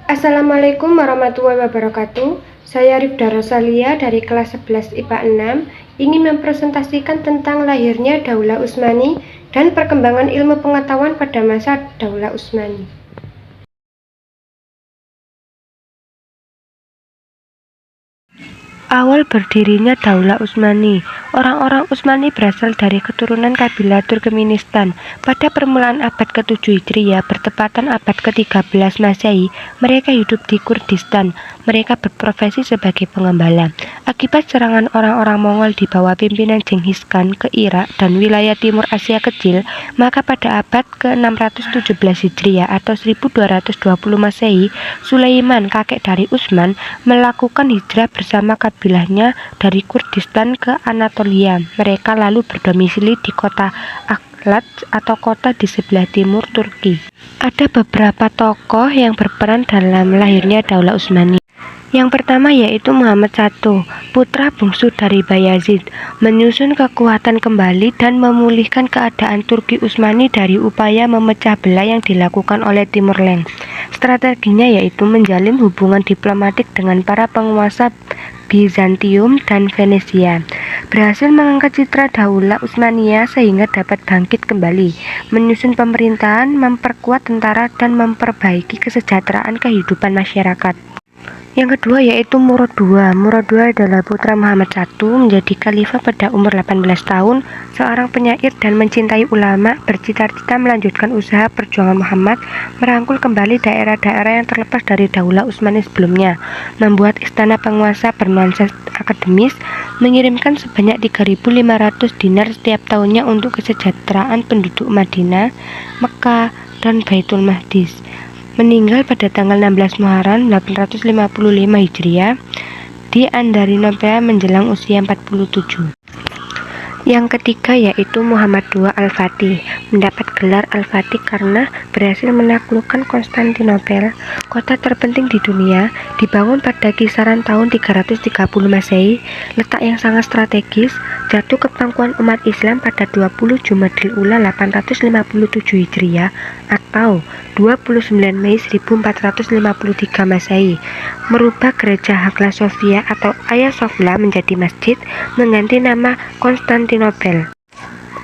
Assalamualaikum warahmatullahi wabarakatuh. Saya Rifda Rosalia dari kelas 11 IPA 6 ingin mempresentasikan tentang lahirnya Daulah Utsmani dan perkembangan ilmu pengetahuan pada masa Daulah Utsmani. Awal berdirinya Daulah Utsmani. Orang-orang Utsmani berasal dari keturunan kabilah Turkmenistan. Pada permulaan abad ke-7 Hijriah, bertepatan abad ke-13 Masehi, mereka hidup di Kurdistan. Mereka berprofesi sebagai pengembala. Akibat serangan orang-orang Mongol di bawah pimpinan Genghis Khan ke Irak dan wilayah timur Asia Kecil, maka pada abad ke-617 Hijriah atau 1220 Masehi, Sulaiman, kakek dari Utsman, melakukan hijrah bersama kabilahnya dari Kurdistan ke Anatolia. Mereka lalu berdomisili di kota Aglat atau kota di sebelah timur Turki. Ada beberapa tokoh yang berperan dalam lahirnya Daulah Utsmani. Yang pertama yaitu Muhammad I, putra bungsu dari Bayazid, menyusun kekuatan kembali dan memulihkan keadaan Turki Utsmani dari upaya memecah belah yang dilakukan oleh Timur Leng. Strateginya yaitu menjalin hubungan diplomatik dengan para penguasa Bizantium dan Venesia. Berhasil mengangkat citra Daulah Utsmaniyah sehingga dapat bangkit kembali, menyusun pemerintahan, memperkuat tentara, dan memperbaiki kesejahteraan kehidupan masyarakat. Yang kedua yaitu Murad II. Murad II adalah putra Muhammad I, menjadi khalifah pada umur 18 tahun, seorang penyair dan mencintai ulama, bercita-cita melanjutkan usaha perjuangan Muhammad, merangkul kembali daerah-daerah yang terlepas dari Daulah Utsmani sebelumnya, membuat istana penguasa bernuansa akademis, mengirimkan sebanyak 3.500 dinar setiap tahunnya untuk kesejahteraan penduduk Madinah, Mekah, dan Baitul Maqdis. Meninggal pada tanggal 16 Muharram 855 Hijriah di Andarinopea menjelang usia 47. Yang ketiga yaitu Muhammad II Al-Fatih, mendapat gelar Al-Fatih karena berhasil menaklukkan Konstantinopel, kota terpenting di dunia, dibangun pada kisaran tahun 330 Masehi, letak yang sangat strategis, jatuh ke pangkuan umat Islam pada 20 Jumadil Ula 857 Hijriah atau 29 Mei 1453 Masehi, merubah gereja Hagia Sophia atau Hagia Sophia menjadi masjid, mengganti nama Konstantinopel.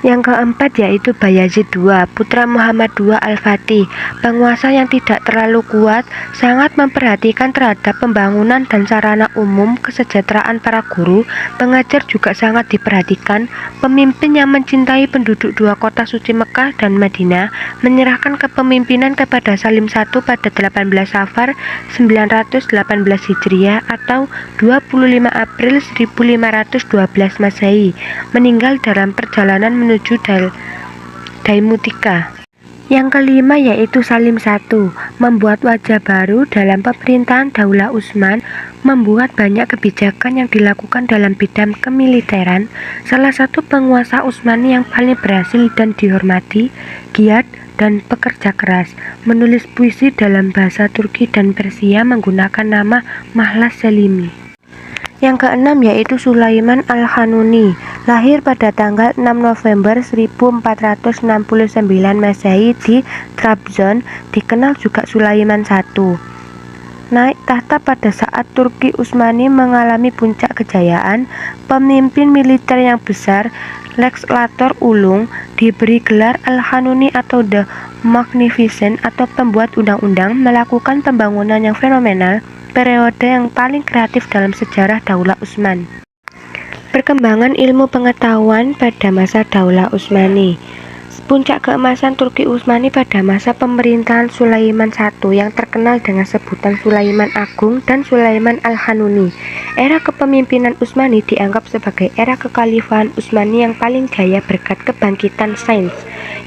Yang keempat yaitu Bayazid II, putra Muhammad II Al-Fatih, penguasa yang tidak terlalu kuat, sangat memperhatikan terhadap pembangunan dan sarana umum, kesejahteraan para guru, pengajar juga sangat diperhatikan, pemimpin yang mencintai penduduk dua kota suci Mekah dan Madinah, menyerahkan kepemimpinan kepada Salim I pada 18 Safar 918 Hijriah atau 25 April 1512 Masehi, meninggal dalam perjalanan menuju Daimutika. Yang kelima yaitu Salim I, membuat wajah baru dalam pemerintahan Daulah Utsman, membuat banyak kebijakan yang dilakukan dalam bidang kemiliteran. Salah satu penguasa Utsmani yang paling berhasil dan dihormati, giat dan pekerja keras, menulis puisi dalam bahasa Turki dan Persia menggunakan nama Mahlas Selimi. Yang keenam yaitu Sulaiman Al-Hanuni, lahir pada tanggal 6 November 1469 Masehi di Trabzon, dikenal juga Sulaiman I. Naik tahta pada saat Turki Utsmani mengalami puncak kejayaan, pemimpin militer yang besar, legislator ulung, diberi gelar Al-Hanuni atau The Magnificent atau pembuat undang-undang, melakukan pembangunan yang fenomenal, periode yang paling kreatif dalam sejarah Daulah Utsman. Perkembangan ilmu pengetahuan pada masa Daulah Utsmani. Puncak keemasan Turki Utsmani pada masa pemerintahan Sulaiman I yang terkenal dengan sebutan Sulaiman Agung dan Sulaiman Al-Hanuni. Era kepemimpinan Utsmani dianggap sebagai era kekhalifahan Utsmani yang paling jaya berkat kebangkitan sains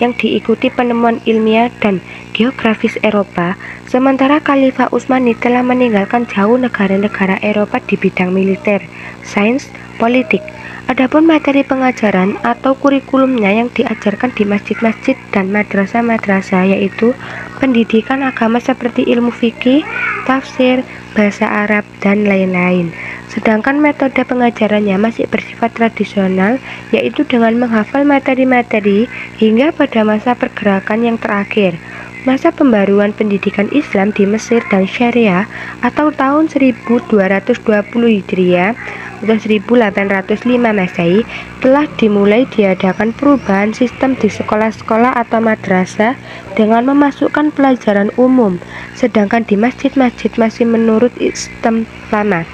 yang diikuti penemuan ilmiah dan geografis Eropa, sementara Khalifah Utsmani telah meninggalkan jauh negara-negara Eropa di bidang militer, sains, politik. Adapun materi pengajaran atau kurikulumnya yang diajarkan di masjid-masjid dan madrasah-madrasah yaitu pendidikan agama seperti ilmu fikih, tafsir, bahasa Arab, dan lain-lain. Sedangkan metode pengajarannya masih bersifat tradisional, yaitu dengan menghafal materi-materi hingga pada masa pergerakan yang terakhir. Masa pembaruan pendidikan Islam di Mesir dan Syariah atau tahun 1220 Hijriah atau 1805 Masehi telah dimulai diadakan perubahan sistem di sekolah-sekolah atau madrasah dengan memasukkan pelajaran umum, sedangkan di masjid-masjid masih menurut sistem lama.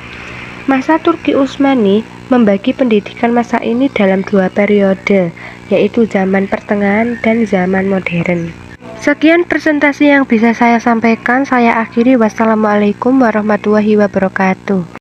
Masa Turki Utsmani membagi pendidikan masa ini dalam dua periode, yaitu zaman pertengahan dan zaman modern. Sekian presentasi yang bisa saya sampaikan. Saya akhiri. Wassalamualaikum warahmatullahi wabarakatuh.